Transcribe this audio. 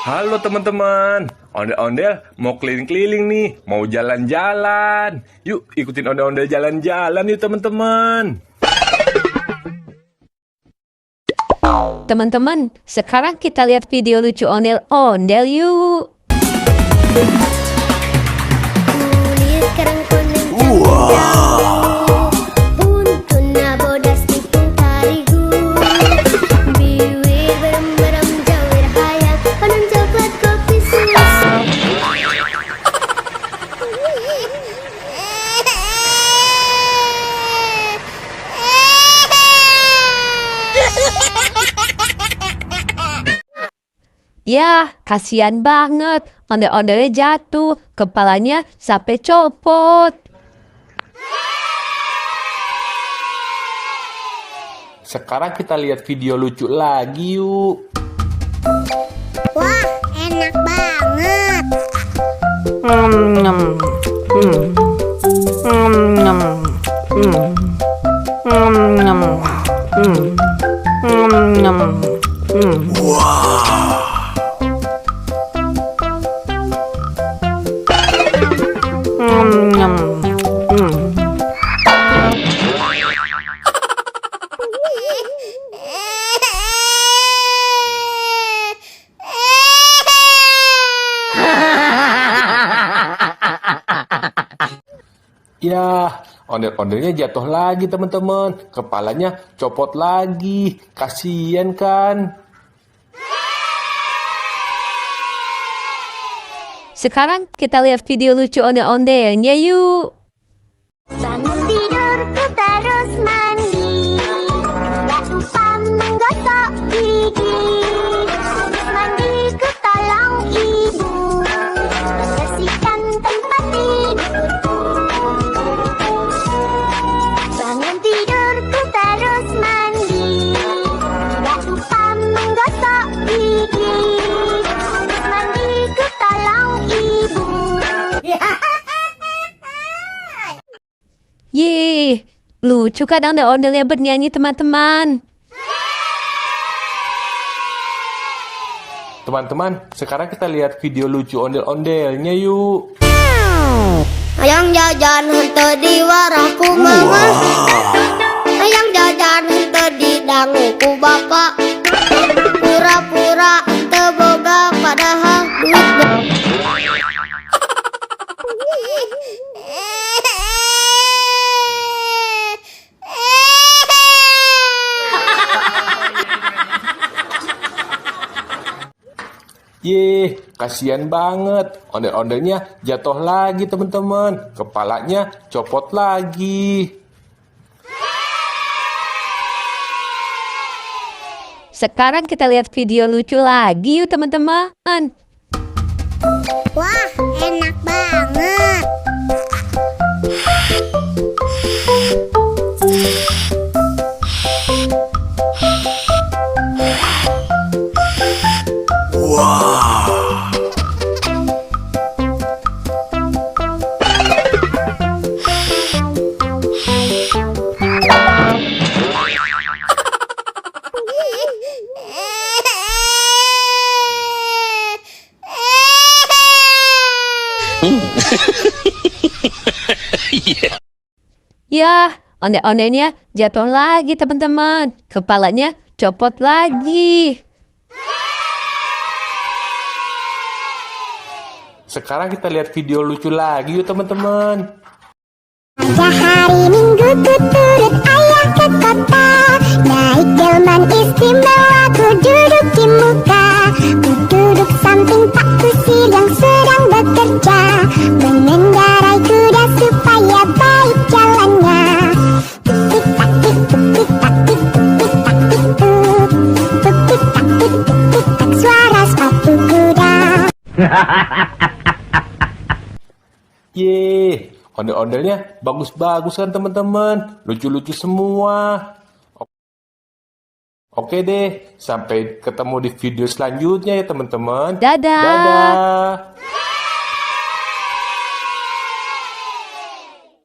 Halo teman-teman, ondel-ondel mau keliling-keliling nih, mau jalan-jalan. Yuk ikutin ondel-ondel jalan-jalan yuk teman-teman. Teman-teman, sekarang kita lihat video lucu ondel-ondel yuk. Ya, kasihan banget. Ondel-ondelnya jatuh, kepalanya sampai copot. Sekarang kita lihat video lucu lagi yuk. Wah, enak banget. Ya, ondel-ondelnya jatuh lagi teman-teman. Kepalanya copot lagi. Kasian kan? Sekarang kita lihat video lucu ondel-ondelnya yuk. Bangun tidurku terus mandi, gak lupa menggosok gigi. Habis mandi ku tolong ibu bersihkan tempat tidurku. Bangun tidurku terus mandi, gak lupa menggosok gigi. Habis mandi ku tolong ibu. Yeay, lucu kan ondel-ondelnya bernyanyi teman-teman. Teman-teman, sekarang kita lihat video lucu ondel-ondelnya yuk. Ayang jajan henteu di warahku mama, ayang jajan henteu di danguku bapak. Pura-pura teu boga padahal duit Ye, kasihan banget. Ondel-ondelnya jatuh lagi teman-teman. Kepalanya copot lagi. Sekarang kita lihat video lucu lagi yuk teman-teman. Wah, enak banget. Ya, ondel-ondelnya jatuh lagi teman-teman. Kepalanya copot lagi. Sekarang kita lihat video lucu lagi yuk teman-teman. Pada hari Minggu ku turut ayah ke kota, naik delman istimewa ku duduk di muka. Ku duduk samping Pak Kusir yang sedang bekerja, mengendarai kuda supaya baik jalannya. Tik tak tik tik tak tik tik tak tik tuk, tuk tik tak tik tik tak suara sepatu kuda. Ye, ondel-ondelnya bagus-bagus kan teman-teman. Lucu-lucu semua. Oke deh, sampai ketemu di video selanjutnya ya teman-teman. Dadah. Dadah.